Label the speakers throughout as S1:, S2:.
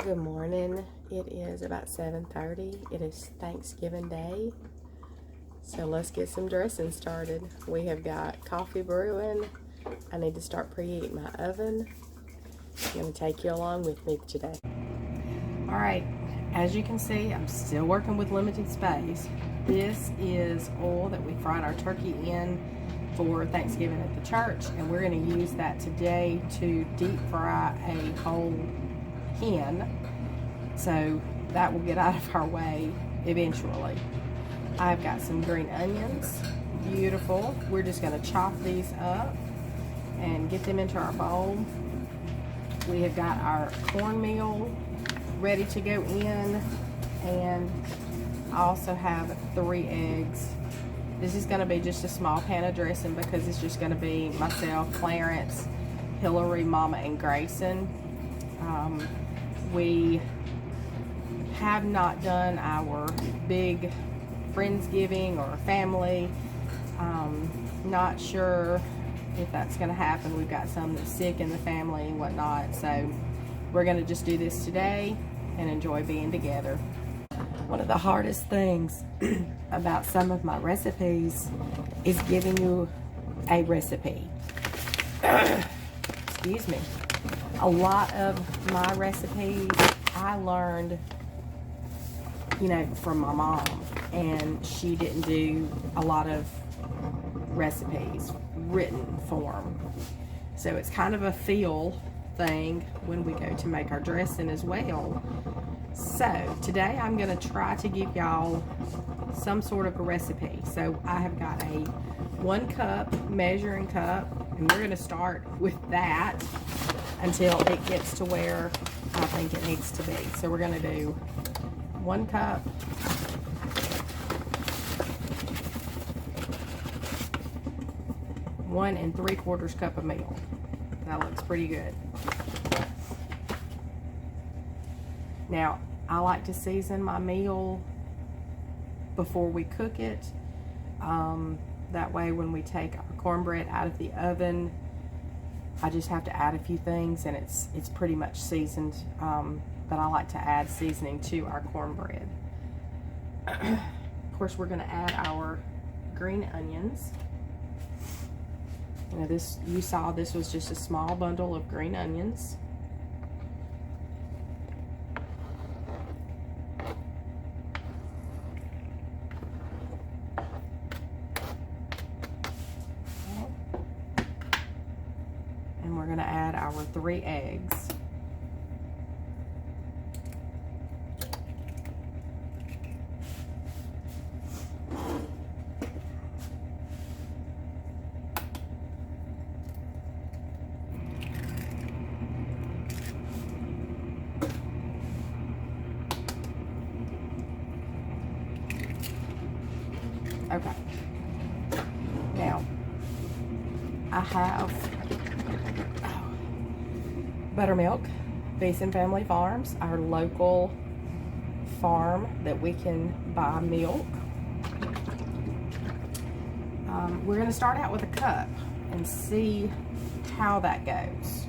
S1: Good morning. It is about 7:30. It is Thanksgiving Day. So let's get some dressing started. We have got coffee brewing. I need to start preheating my oven. I'm going to take you along with me today. Alright, as you can see, I'm still working with limited space. This is oil that we fried our turkey in for Thanksgiving at the church, and we're going to use that today to deep fry a whole hen. So that will get out of our way eventually. I've got some green onions, beautiful. We're just going to chop these up and get them into our bowl. We have got our cornmeal ready to go in, and I also have 3 eggs. This is going to be just a small pan of dressing because it's just going to be myself, Clarence, Hillary, Mama, and Grayson. We have not done our big Friendsgiving or family. Not sure if that's going to happen. We've got some that's sick in the family and whatnot, so we're going to just do this today and enjoy being together. One of the hardest things about some of my recipes is giving you a recipe. Excuse me. A lot of my recipes I learned, from my mom, and she didn't do a lot of recipes written form. So it's kind of a feel thing when we go to make our dressing as well. So today I'm going to try to give y'all some sort of a recipe. So I have got a 1 cup measuring cup, and we're going to start with that until it gets to where I think it needs to be. So we're going to do 1 cup, one and 3/4 cup of meal. That looks pretty good. Now, I like to season my meal before we cook it. That way when we take our cornbread out of the oven, I just have to add a few things and it's pretty much seasoned. But I like to add seasoning to our cornbread. Of course, we're going to add our green onions. You saw this was just a small bundle of green onions. And we're going to add our 3 eggs. Okay, now I have buttermilk, Basin Family Farms, our local farm that we can buy milk. We're going to start out with a cup and see how that goes.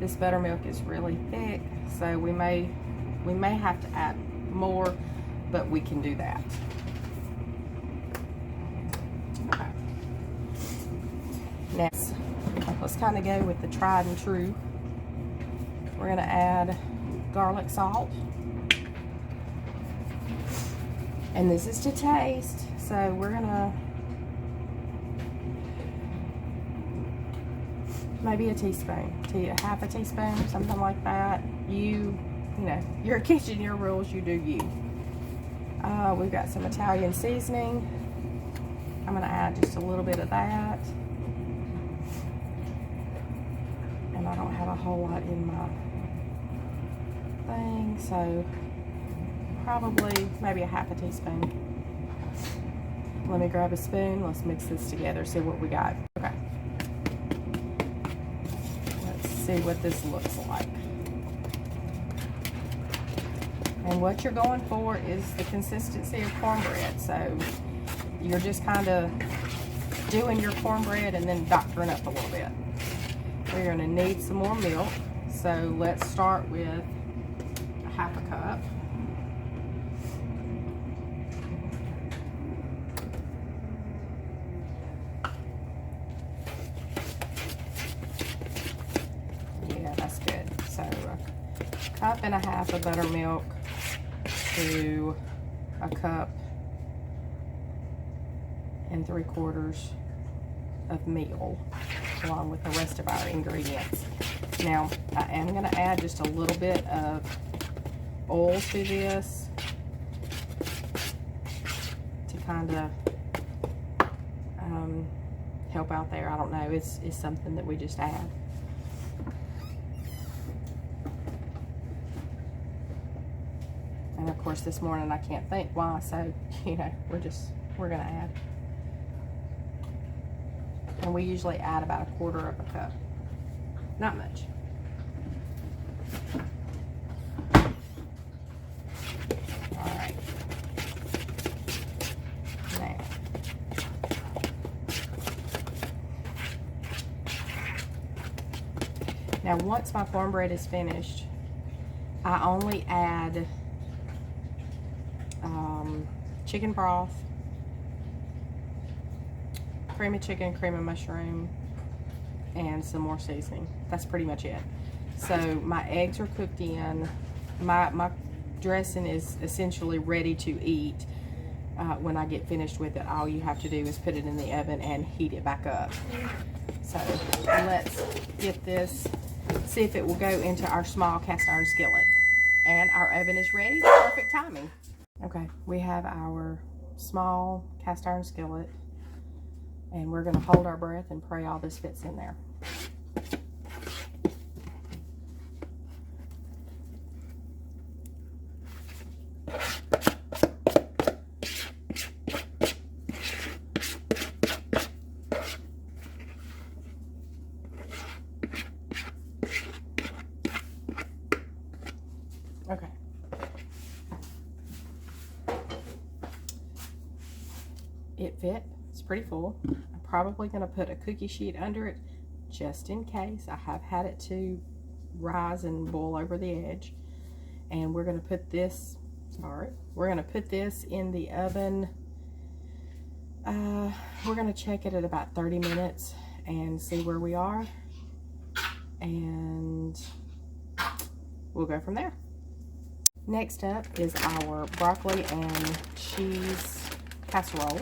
S1: This buttermilk is really thick, so we may have to add more, but we can do that. Next, let's kind of go with the tried and true. We're going to add garlic salt. And this is to taste, so we're going to maybe a teaspoon, half a teaspoon, something like that. Your kitchen, your rules, you do you. We've got some Italian seasoning. I'm going to add just a little bit of that. I don't have a whole lot in my thing, so probably maybe a half a teaspoon. Let me grab a spoon. Let's mix this together, see what we got. Okay. Let's see what this looks like. And what you're going for is the consistency of cornbread. So you're just kind of doing your cornbread and then doctoring up a little bit. We're going to need some more milk, so let's start with half a cup. Yeah, that's good. So a cup and a half of buttermilk to a cup and 3/4 of meal, along with the rest of our ingredients. Now, I am going to add just a little bit of oil to this to kind of help out there. I don't know, it's something that we just add. And of course this morning I can't think why, so you know, we're going to add. And we usually add about 1/4 of a cup. Not much. Alright. Now once my cornbread is finished, I only add chicken broth, cream of chicken, cream of mushroom, and some more seasoning. That's pretty much it. So my eggs are cooked in. My dressing is essentially ready to eat. When I get finished with it, all you have to do is put it in the oven and heat it back up. So let's get this, see if it will go into our small cast iron skillet. And our oven is ready. Perfect timing. Okay, we have our small cast iron skillet, and we're going to hold our breath and pray all this fits in there. Okay. It fit. It's pretty full. I'm probably going to put a cookie sheet under it just in case. I have had it to rise and boil over the edge. And we're going to put this, we're going to put this in the oven. We're going to check it at about 30 minutes and see where we are. And we'll go from there. Next up is our broccoli and cheese casserole.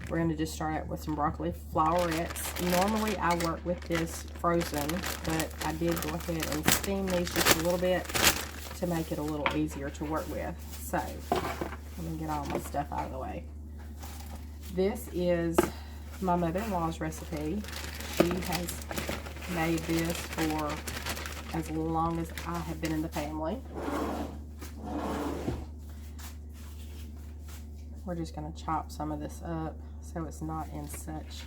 S1: We're going to just start out with some broccoli flowerets. Normally I work with this frozen, but I did go ahead and steam these just a little bit to make it a little easier to work with. So let me get all my stuff out of the way. This is my mother-in-law's recipe. She has made this for as long as I have been in the family. We're just going to chop some of this up so it's not in such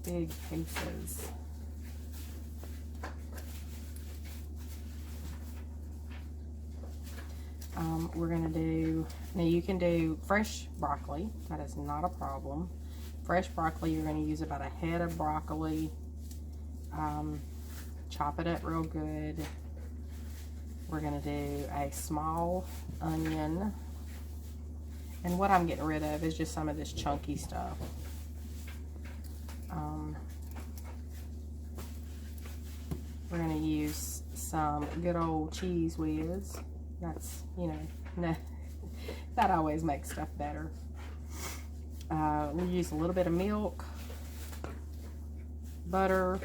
S1: big pieces. We're going to do, now you can do fresh broccoli. That is not a problem. Fresh broccoli, you're going to use about a head of broccoli. Chop it up real good. We're going to do a small onion. And what I'm getting rid of is just some of this chunky stuff. We're going to use some good old cheese whiz. That's, you know, that always makes stuff better. We'll use a little bit of milk, butter,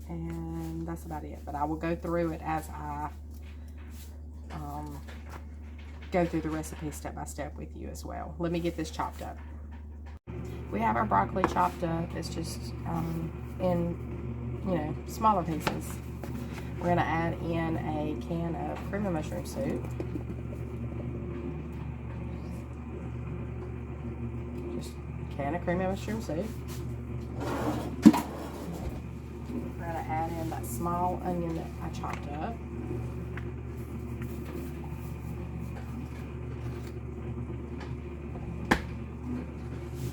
S1: and that's about it. But I will go through it as I go through the recipe step by step with you as well. Let me get this chopped up. We have our broccoli chopped up. It's just in, you know, smaller pieces. We're going to add in a can of cream of mushroom soup. Just a can of cream of mushroom soup. We're going to add in that small onion that I chopped up.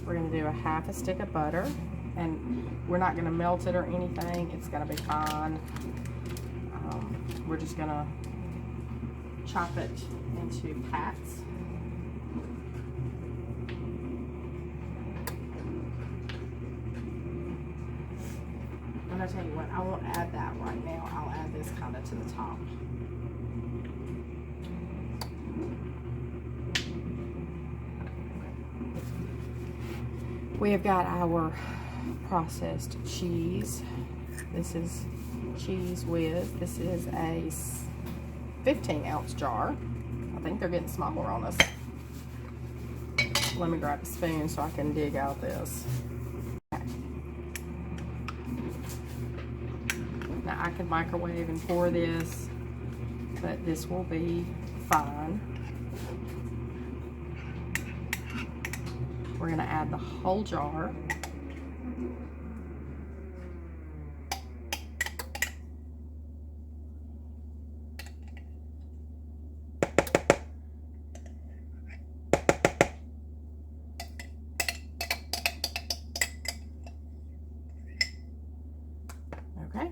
S1: We're going to do a half a stick of butter, and we're not going to melt it or anything. It's going to be fine. We're just going to chop it into pats. And I'll tell you what, I won't add that right now. I'll add this kind of to the top. We have got our processed cheese. This is cheese whiz. This is a 15-ounce jar. I think they're getting smaller on us. Let me grab a spoon so I can dig out this. Okay. Now I can microwave and pour this, but this will be fine. We're going to add the whole jar. Okay.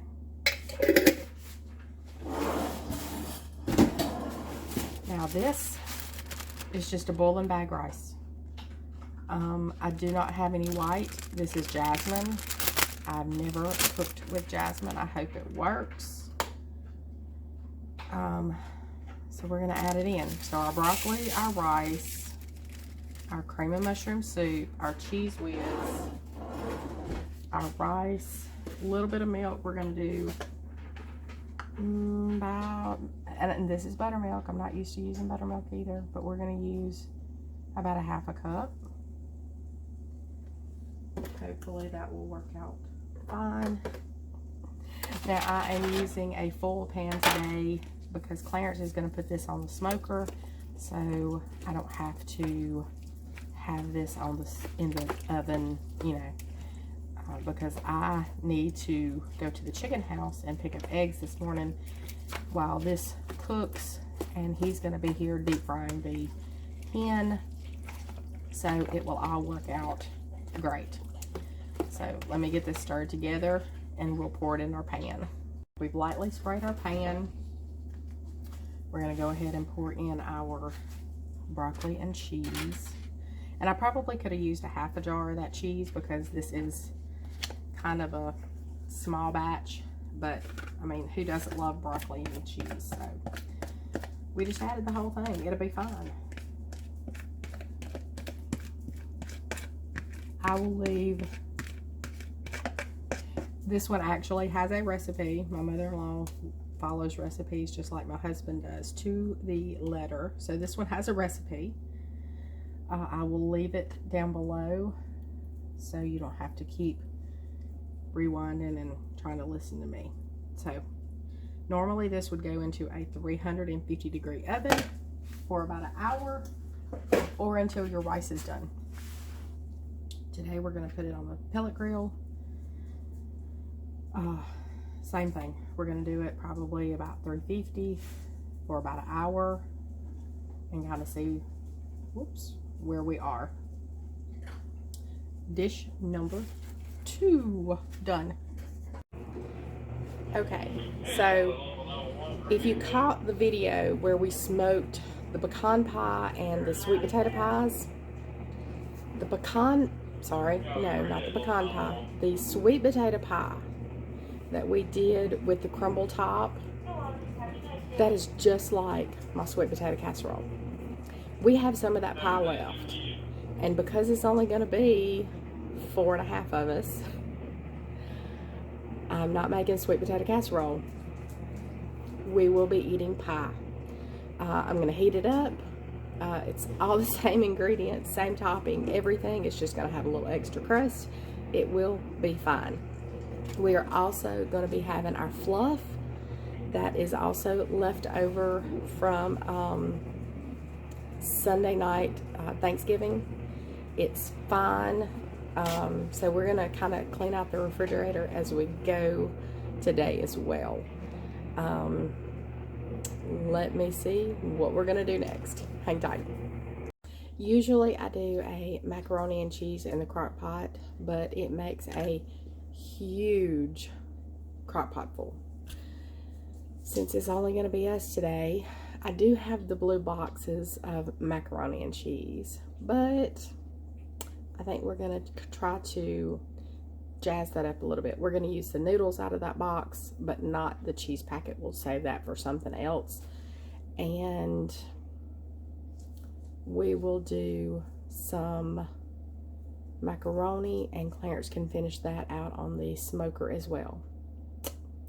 S1: Now this is just a boiling bag rice. I do not have any white. This is jasmine. I've never cooked with jasmine. I hope it works. So we're gonna add it in. So our broccoli, our rice, our cream and mushroom soup, our cheese whiz, our rice, a little bit of milk. We're gonna do and this is buttermilk. I'm not used to using buttermilk either, but we're gonna use about a half a cup. Hopefully that will work out fine. Now I am using a full pan today because Clarence is going to put this on the smoker, so I don't have to have this on in the oven, you know, because I need to go to the chicken house and pick up eggs this morning while this cooks, and he's going to be here deep frying the hen, so it will all work out great. So let me get this stirred together and we'll pour it in our pan. We've lightly sprayed our pan. We're going to go ahead and pour in our broccoli and cheese. And I probably could have used a half a jar of that cheese because this is kind of a small batch. But, I mean, who doesn't love broccoli and cheese? So we just added the whole thing. It'll be fine. I will leave. This one actually has a recipe. My mother-in-law follows recipes just like my husband does to the letter. So this one has a recipe. I will leave it down below so you don't have to keep rewinding and trying to listen to me. So normally this would go into a 350-degree oven for about an hour or until your rice is done. Today we're going to put it on the pellet grill. Same thing. We're going to do it probably about 350 for about an hour and kind of see, where we are. Dish number 2 done. Okay, so if you caught the video where we smoked the pecan pie and the sweet potato pies, the pecan, sorry, no, not the pecan pie, the sweet potato pie that we did with the crumble top, that is just like my sweet potato casserole. We have some of that pie left, and because it's only going to be 4.5 of us, I'm not making sweet potato casserole. We will be eating pie. I'm going to heat it up. It's all the same ingredients, same topping, everything. It's just going to have a little extra crust. It will be fine. We are also going to be having our fluff that is also left over from Sunday night Thanksgiving. It's fine. So we're going to kind of clean out the refrigerator as we go today as well. Let me see what we're going to do next. Hang tight. Usually I do a macaroni and cheese in the crock pot, but it makes a huge crock pot full. Since it's only going to be us today, I do have the blue boxes of macaroni and cheese, but I think we're going to try to jazz that up a little bit. We're going to use the noodles out of that box, but not the cheese packet. We'll save that for something else. And we will do some macaroni, and Clarence can finish that out on the smoker as well.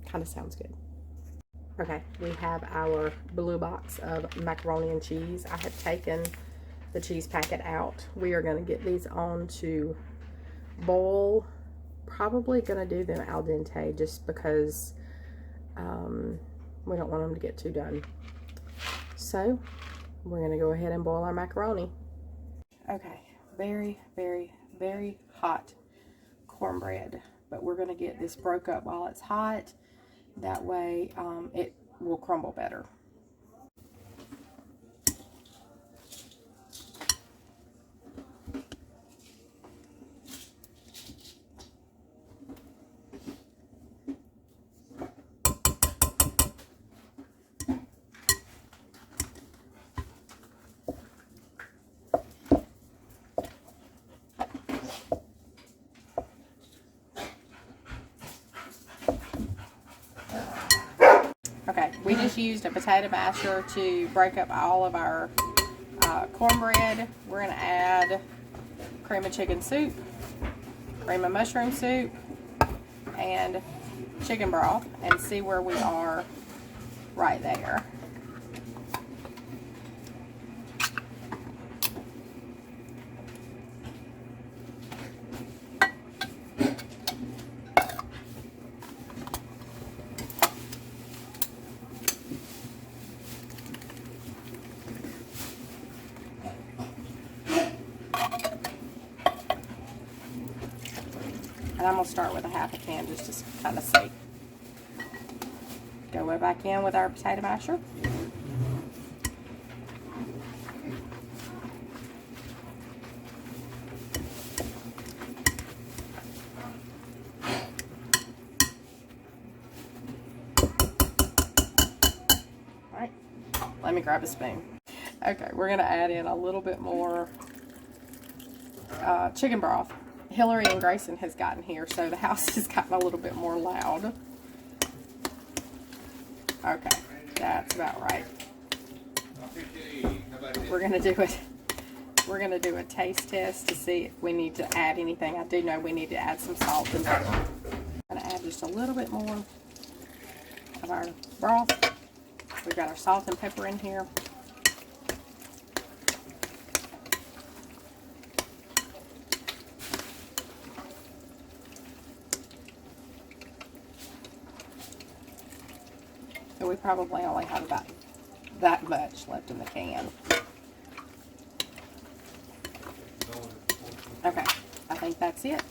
S1: Kind of sounds good. Okay, we have our blue box of macaroni and cheese. I have taken the cheese packet out. We are going to get these on to boil. Probably going to do them al dente just because we don't want them to get too done. So we're going to go ahead and boil our macaroni. Okay, very, very, very hot cornbread, but we're going to get this broke up while it's hot. That way it will crumble better. Okay, we just used a potato masher to break up all of our cornbread. We're going to add cream of chicken soup, cream of mushroom soup, and chicken broth, and see where we are right there. And I'm going to start with a half a can just to kind of see. Go right back in with our potato masher. Alright, let me grab a spoon. Okay, we're going to add in a little bit more chicken broth. Hillary and Grayson has gotten here, so the house has gotten a little bit more loud. Okay, that's about right. We're gonna do it. We're gonna do a taste test to see if we need to add anything. I do know we need to add some salt and pepper. I'm gonna add just a little bit more of our broth. We've got our salt and pepper in here. So we probably only have about that much left in the can. Okay, I think that's it.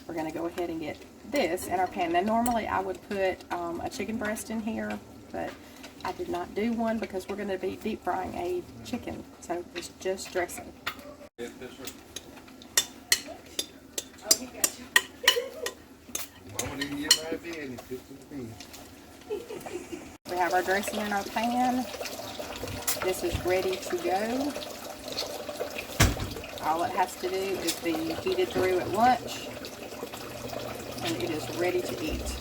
S1: We're going to go ahead and get this in our pan. Now normally I would put a chicken breast in here, but I did not do one because we're going to be deep frying a chicken. So it's just dressing. We have our dressing in our pan. This is ready to go. All it has to do is be heated through at lunch, and it is ready to eat.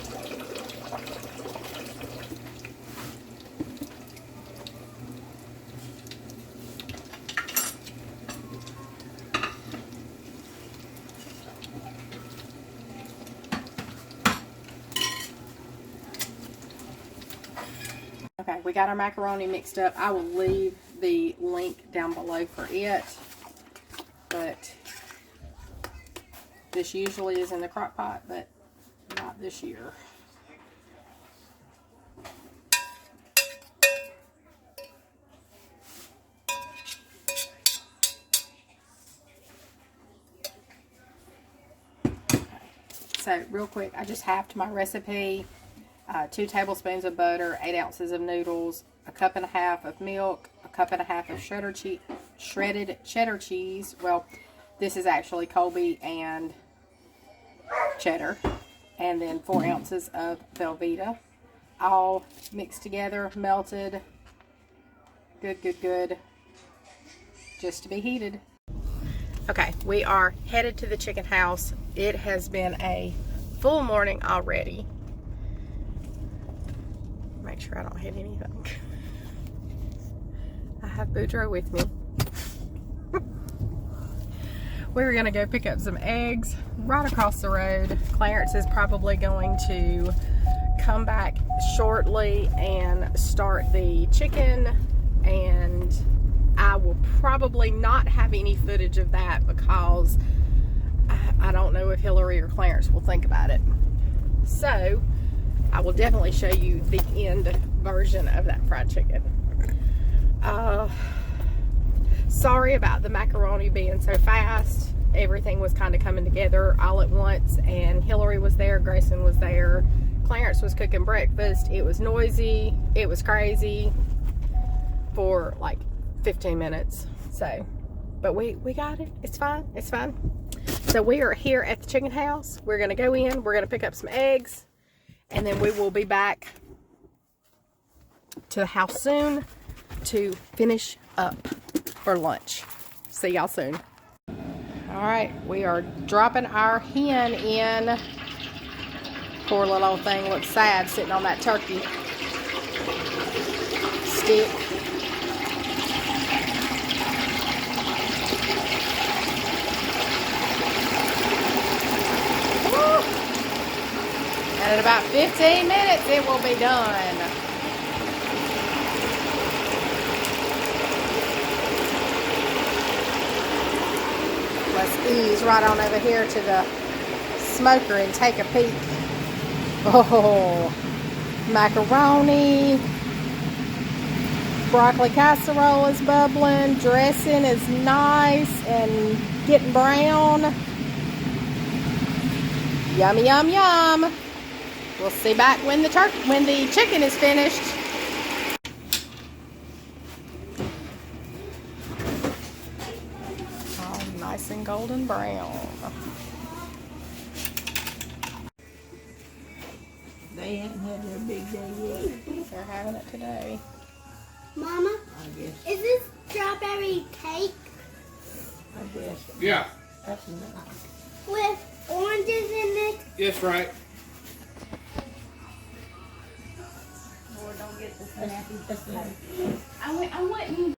S1: Okay, we got our macaroni mixed up. I will leave the link down below for it, but this usually is in the crock pot, but not this year. Okay. So real quick, I just halved my recipe. 2 tablespoons of butter, 8 ounces of noodles, a cup and a half of milk, a cup and a half of shredded cheddar cheese. Well, this is actually Colby and cheddar. And then 4 ounces of Velveeta, all mixed together, melted. Good, good, good. Just to be heated. Okay, we are headed to the chicken house. It has been a full morning already. Make sure I don't hit anything. I have Boudreaux with me. We're gonna go pick up some eggs right across the road. Clarence is probably going to come back shortly and start the chicken, and I will probably not have any footage of that because I don't know if Hillary or Clarence will think about it. So I will definitely show you the end version of that fried chicken. Sorry about the macaroni being so fast. Everything was kind of coming together all at once, and Hillary was there, Grayson was there, Clarence was cooking breakfast. It was noisy, it was crazy for like 15 minutes. So, but we got it. It's fine. It's fine. So we are here at the chicken house. We're gonna go in, we're gonna pick up some eggs, and then we will be back to the house soon to finish up for lunch. See y'all soon. All right, we are dropping our hen in. Poor little old thing looks sad sitting on that turkey stick. Woo! And in about 15 minutes it will be done. Let's ease right on over here to the smoker and take a peek. Oh, macaroni, broccoli casserole is bubbling, dressing is nice and getting brown. Yummy, yum, yum. We'll see back when the chicken is finished. Nice and golden brown.
S2: They haven't had their big day yet.
S1: They're having it today.
S3: Mama,
S2: I guess.
S3: is this strawberry cake
S2: I guess.
S4: Yeah,
S2: That's nice.
S3: with oranges in it?
S4: that's right.
S2: Lord, don't get this nasty.
S3: I went